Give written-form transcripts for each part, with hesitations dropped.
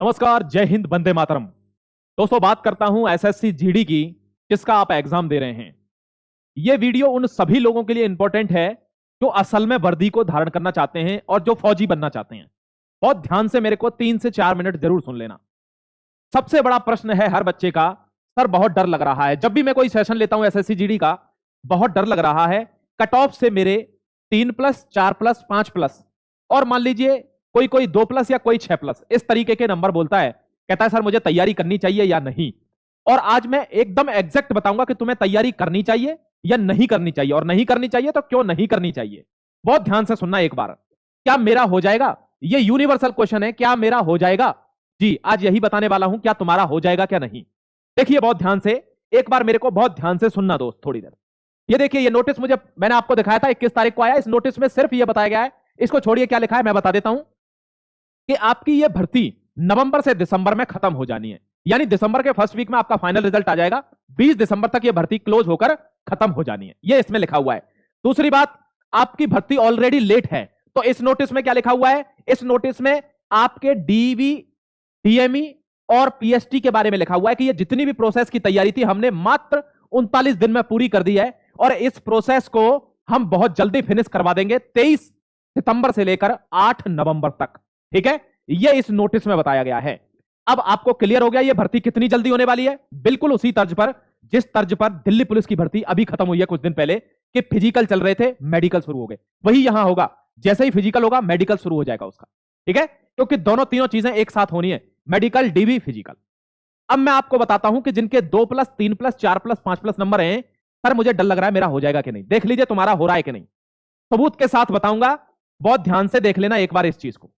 नमस्कार, जय हिंद, वंदे मातरम। दोस्तों, बात करता हूं एसएससी जीडी की, जिसका आप एग्जाम दे रहे हैं। यह वीडियो उन सभी लोगों के लिए इंपॉर्टेंट है जो असल में वर्दी को धारण करना चाहते हैं और जो फौजी बनना चाहते हैं। बहुत ध्यान से मेरे को 3 से 4 मिनट जरूर सुन लेना। सबसे बड़ा प्रश्न है हर बच्चे का, सर बहुत डर लग रहा है। जब भी मैं कोई सेशन लेता हूं एसएससी जीडी का, बहुत डर लग रहा है। कट ऑफ से मेरे 3+, 4+, 5+, और मान लीजिए कोई कोई 2+ या कोई 6+, इस तरीके के नंबर बोलता है। कहता है सर मुझे तैयारी करनी चाहिए या नहीं। और आज मैं एकदम एग्जैक्ट बताऊंगा कि तुम्हें तैयारी करनी चाहिए या नहीं करनी चाहिए, और नहीं करनी चाहिए तो क्यों नहीं करनी चाहिए। बहुत ध्यान से सुनना एक बार। क्या मेरा हो जाएगा? ये यूनिवर्सल क्वेश्चन है, क्या मेरा हो जाएगा? जी, आज यही बताने वाला हूं, क्या तुम्हारा हो जाएगा क्या नहीं। देखिए बहुत ध्यान से, एक बार मेरे को बहुत ध्यान से सुनना दोस्त, थोड़ी देर। ये देखिए, ये नोटिस मैंने आपको दिखाया था 21 तारीख को आया। इस नोटिस में सिर्फ ये बताया गया है, इसको छोड़िए क्या लिखा है मैं बता देता हूं, कि आपकी ये भर्ती नवंबर से दिसंबर में खत्म हो जानी है। यानी दिसंबर के फर्स्ट वीक में आपका फाइनल रिजल्ट आ जाएगा। 20 दिसंबर तक ये भर्ती क्लोज होकर खत्म हो जानी है, ये इसमें लिखा हुआ है। दूसरी बात, आपकी भर्ती ऑलरेडी लेट है, तो इस नोटिस में क्या लिखा हुआ है? इस नोटिस में आपके डीवी, डीएमई और पीएसटी के बारे में लिखा हुआ है कि ये जितनी भी प्रोसेस की तैयारी थी हमने मात्र 39 दिन में पूरी कर दी है, और इस प्रोसेस को हम बहुत जल्दी फिनिश करवा देंगे 23 सितंबर से लेकर 8 नवंबर तक। ठीक है, यह इस नोटिस में बताया गया है। अब आपको क्लियर हो गया यह भर्ती कितनी जल्दी होने वाली है। बिल्कुल उसी तर्ज पर जिस तर्ज पर दिल्ली पुलिस की भर्ती अभी खत्म हुई है कुछ दिन पहले, कि फिजिकल चल रहे थे, मेडिकल शुरू हो गए, वही यहां होगा। जैसे ही फिजिकल होगा मेडिकल शुरू हो जाएगा उसका। ठीक है, क्योंकि दोनों तीनों चीजें एक साथ होनी है, मेडिकल, डीवी, फिजिकल। अब मैं आपको बताता हूं कि जिनके 2+, 3+, 4+, 5+ नंबर हैं, सर मुझे डर लग रहा है मेरा हो जाएगा कि नहीं। देख लीजिए तुम्हारा हो रहा है कि नहीं, सबूत के साथ बताऊंगा। बहुत ध्यान से देख लेना एक बार इस चीज को।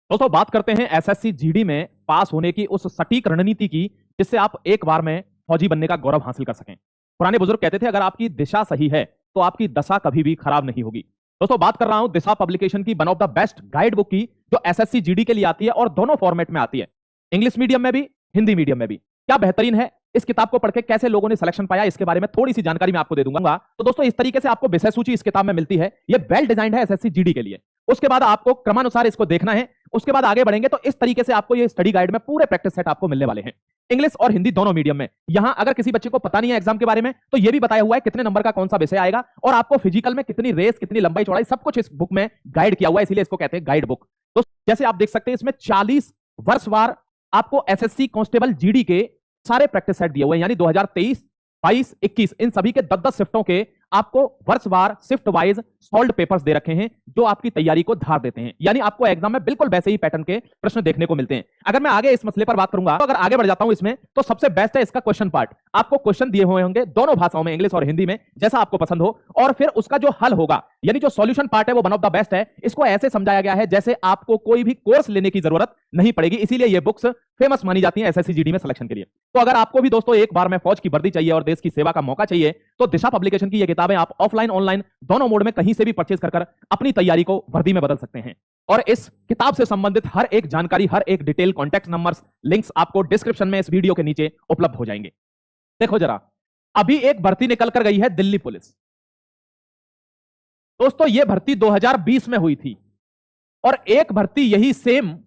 दोस्तों, बात करते हैं एसएससी जीडी में पास होने की उस सटीक रणनीति की, जिससे आप एक बार में फौजी बनने का गौरव हासिल कर सकें। पुराने बुजुर्ग कहते थे अगर आपकी दिशा सही है तो आपकी दशा कभी भी खराब नहीं होगी। दोस्तों, बात कर रहा हूं दिशा पब्लिकेशन की, one of the best guide book की, जो एसएससी जीडी के लिए आती है और दोनों फॉर्मेट में आती है, इंग्लिश मीडियम में भी, हिंदी मीडियम में भी। क्या बेहतरीन है। इस किताब को पढ़ के कैसे लोगों ने सिलेक्शन पाया, इसके बारे में थोड़ी सी जानकारी मैं आपको दे दूंगा। तो दोस्तों, इस तरीके से आपको विषय सूची इस किताब में मिलती है। ये वेल डिजाइंड है एसएससी जीडी के लिए। उसके बाद आपको क्रमानुसार इसको देखना है, उसके बाद आगे बढ़ेंगे तो इस तरीके से आपको ये स्टडी गाइड में पूरे प्रैक्टिस सेट आपको मिलने वाले हैं, इंग्लिश और हिंदी दोनों मीडियम में। यहां अगर किसी बच्चे को पता नहीं है एग्जाम के बारे में, तो ये भी बताया हुआ है कितने नंबर का कौन सा विषय आएगा, और आपको फिजिकल में कितनी रेस, कितनी लंबाई चौड़ाई, सब कुछ इस बुक में गाइड किया हुआ है, इसीलिए इसको कहते हैं गाइड बुक। तो जैसे आप देख सकते हैं इसमें 40 वर्षवार आपको एसएससी कांस्टेबल जीडी के सारे प्रैक्टिस सेट दिए हुए हैं, यानी 2023, 22, 21 इन सभी के 10-10 शिफ्टों के आपको वर्षवार शिफ्ट वाइज सॉल्व्ड पेपर्स दे रखे हैं, जो आपकी तैयारी को धार देते हैं। यानी आपको एग्जाम में बिल्कुल वैसे ही पैटर्न के प्रश्न देखने को मिलते हैं। अगर मैं आगे इस मसले पर बात करूंगा, तो अगर आगे बढ़ जाता हूं इसमें, तो सबसे बेस्ट है इसका क्वेश्चन पार्ट। आपको क्वेश्चन दिए हुए होंगे दोनों भाषाओं में, इंग्लिश और हिंदी में, जैसा आपको पसंद हो, और फिर उसका जो हल होगा, यानी जो सॉल्यूशन पार्ट है, वो वन ऑफ द बेस्ट है। इसको ऐसे समझाया गया है जैसे आपको कोई भी कोर्स लेने की जरूरत नहीं पड़ेगी, इसीलिए ये बुक्स फेमस मानी जाती है एसएससी जीडी में सिलेक्शन के लिए। तो अगर आपको भी दोस्तों एक बार में फौज की वर्दी चाहिए और देश की सेवा का मौका चाहिए, तो दिशा पब्लिकेशन की ये किताबें आप ऑफलाइन ऑनलाइन दोनों मोड में कहीं से भी परचेज कर अपनी तैयारी को वर्दी में बदल सकते हैं। और इस किताब से संबंधित हर एक जानकारी, हर एक डिटेल, कॉन्टैक्ट नंबर्स, लिंक्स आपको डिस्क्रिप्शन में इस वीडियो के नीचे उपलब्ध हो जाएंगे। देखो जरा, अभी एक भर्ती निकल कर गई है दिल्ली पुलिस। दोस्तों, यह भर्ती 2020 में हुई थी, और एक भर्ती यही सेम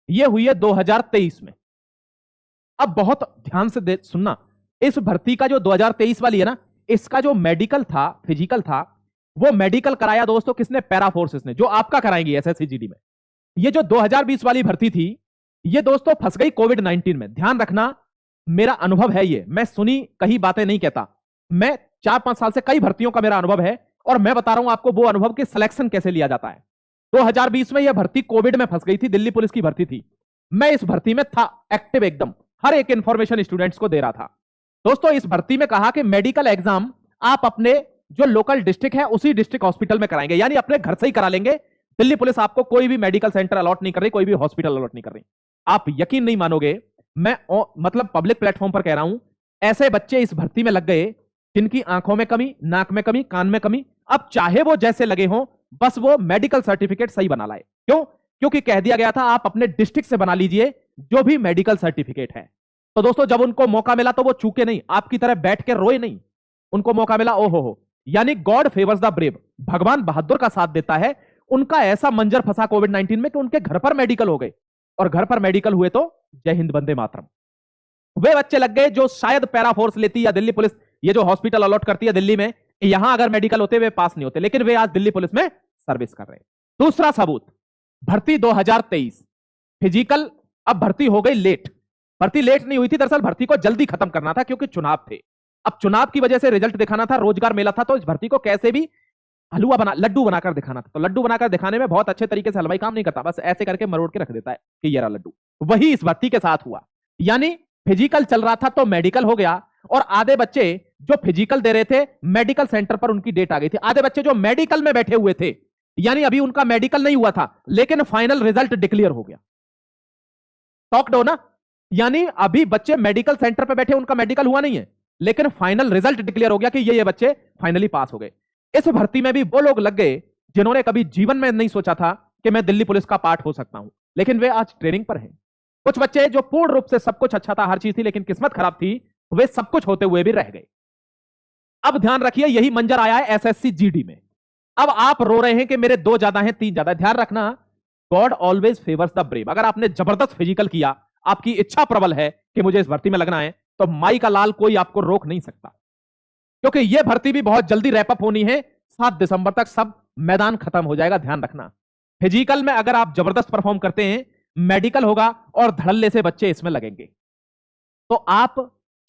यह हुई है 2023 में। अब बहुत ध्यान से सुनना, इस भर्ती का जो 2023 वाली है ना, इसका जो मेडिकल था, फिजिकल था, वो मेडिकल कराया दोस्तों किसने? पैरा फोर्सेस ने, जो आपका कराएंगी एसएससी जीडी में। ये जो 2020 वाली भर्ती थी, ये दोस्तों फंस गई कोविड-19 में। ध्यान रखना, मेरा अनुभव है ये, मैं सुनी कहीं बातें नहीं कहता, मैं 4-5 साल से कई भर्तियों का मेरा अनुभव है, और मैं बता रहा हूं आपको वो अनुभव कि सिलेक्शन कैसे लिया जाता है। 2020 में यह भर्ती कोविड में फंस गई थी, दिल्ली पुलिस की भर्ती थी। मैं इस भर्ती में था एक्टिव एकदम, हर एक इंफॉर्मेशन स्टूडेंट्स को दे रहा था। दोस्तों, इस भर्ती में कहा कि मेडिकल एग्जाम आप अपने जो लोकल डिस्ट्रिक्ट है उसी डिस्ट्रिक्ट हॉस्पिटल में कराएंगे, यानी अपने घर से ही करा लेंगे। दिल्ली पुलिस आपको कोई भी मेडिकल सेंटर अलॉट नहीं कर रही, कोई भी हॉस्पिटल अलॉट नहीं कर रही। आप यकीन नहीं मानोगे, मैं मतलब पब्लिक प्लेटफॉर्म पर कह रहा हूं, ऐसे बच्चे इस भर्ती में लग गए जिनकी आंखों में कमी, नाक में कमी, कान में कमी। अब चाहे वो जैसे लगे हों, बस वो मेडिकल सर्टिफिकेट सही बना लाए। क्यों? क्योंकि कह दिया गया था आप अपने डिस्ट्रिक्ट से बना लीजिए जो भी मेडिकल सर्टिफिकेट है। तो दोस्तों, जब उनको मौका मिला तो वो चूके नहीं, आपकी तरह बैठ के रोए नहीं। उनको मौका मिला, ओहो हो, यानी गॉड फेवर्स द ब्रेव, भगवान बहादुर का साथ देता है। उनका ऐसा मंजर फंसा कोविड-19 में कि उनके घर पर मेडिकल हो गए, और घर पर मेडिकल हुए तो जय हिंद वंदे मातरम। वे बच्चे लग गए जो शायद पैरा फोर्स लेती या दिल्ली पुलिस ये जो हॉस्पिटल अलॉट करती है दिल्ली में, यहां अगर मेडिकल होते वे पास नहीं होते, लेकिन वे आज दिल्ली पुलिस में सर्विस कर रहे हैं। दूसरा सबूत, भर्ती 2023 फिजिकल, अब भर्ती हो गई लेट। भर्ती लेट नहीं हुई थी, दरअसल भर्ती को जल्दी खत्म करना था क्योंकि चुनाव थे। अब चुनाव की वजह से रिजल्ट दिखाना था, रोजगार मेला था, तो इस भर्ती को कैसे भी हलवा बना लड्डू बनाकर दिखाना था। तो लड्डू बनाकर दिखाने में बहुत अच्छे तरीके से हलवाई काम नहीं करता, बस ऐसे करके मरोड़ के रख देता है कि ये रहा लड्डू। वही इस भर्ती के साथ हुआ, यानी फिजिकल चल रहा था तो मेडिकल हो गया, और आधे बच्चे जो फिजिकल दे रहे थे मेडिकल सेंटर पर उनकी डेट आ गई थी। आधे बच्चे जो मेडिकल में बैठे हुए थे, यानी अभी उनका मेडिकल नहीं हुआ था लेकिन फाइनल रिजल्ट डिक्लेयर हो गया। टॉक्ड हो ना, यानी अभी बच्चे मेडिकल सेंटर पर बैठे, उनका मेडिकल हुआ नहीं है लेकिन फाइनल रिजल्ट डिक्लेयर हो गया कि ये बच्चे फाइनली पास हो गए। इस भर्ती में भी वो लोग लग गए जिन्होंने कभी जीवन में नहीं सोचा था कि मैं दिल्ली पुलिस का पार्ट हो सकता हूं, लेकिन वे आज ट्रेनिंग पर हैं। कुछ बच्चे जो पूर्ण रूप से सब कुछ अच्छा था, हर चीज थी, लेकिन किस्मत खराब थी, वे सब कुछ होते हुए भी रह गए। अब ध्यान रखिए, यही मंजर आया है एसएससी जीडी में। अब आप रो रहे हैं कि मेरे 2 ज्यादा हैं 3 ज्यादा। ध्यान रखना, God always favours the brave. अगर आपने जबरदस्त फिजिकल किया, आपकी इच्छा प्रबल है कि मुझे इस भर्ती में लगना है, तो माई का लाल कोई आपको रोक नहीं सकता, क्योंकि यह भर्ती भी बहुत जल्दी रैपअप होनी है। 7 दिसंबर तक सब मैदान खत्म हो जाएगा। ध्यान रखना, फिजिकल में अगर आप जबरदस्त परफॉर्म करते हैं, मेडिकल होगा और धड़ल्ले से बच्चे इसमें लगेंगे, तो आप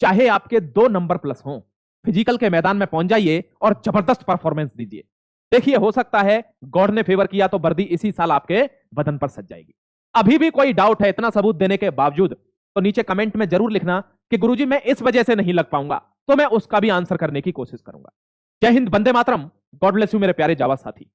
चाहे आपके 2 नंबर प्लस हों, फिजिकल के मैदान में पहुंच जाइए और जबरदस्त परफॉर्मेंस दीजिए। देखिए, हो सकता है गॉड ने फेवर किया तो वर्दी इसी साल आपके बदन पर सज जाएगी। अभी भी कोई डाउट है इतना सबूत देने के बावजूद, तो नीचे कमेंट में जरूर लिखना कि गुरुजी मैं इस वजह से नहीं लग पाऊंगा, तो मैं उसका भी आंसर करने की कोशिश करूंगा। जय Hind, Vande Mataram, God bless you मेरे प्यारे जावा साथी।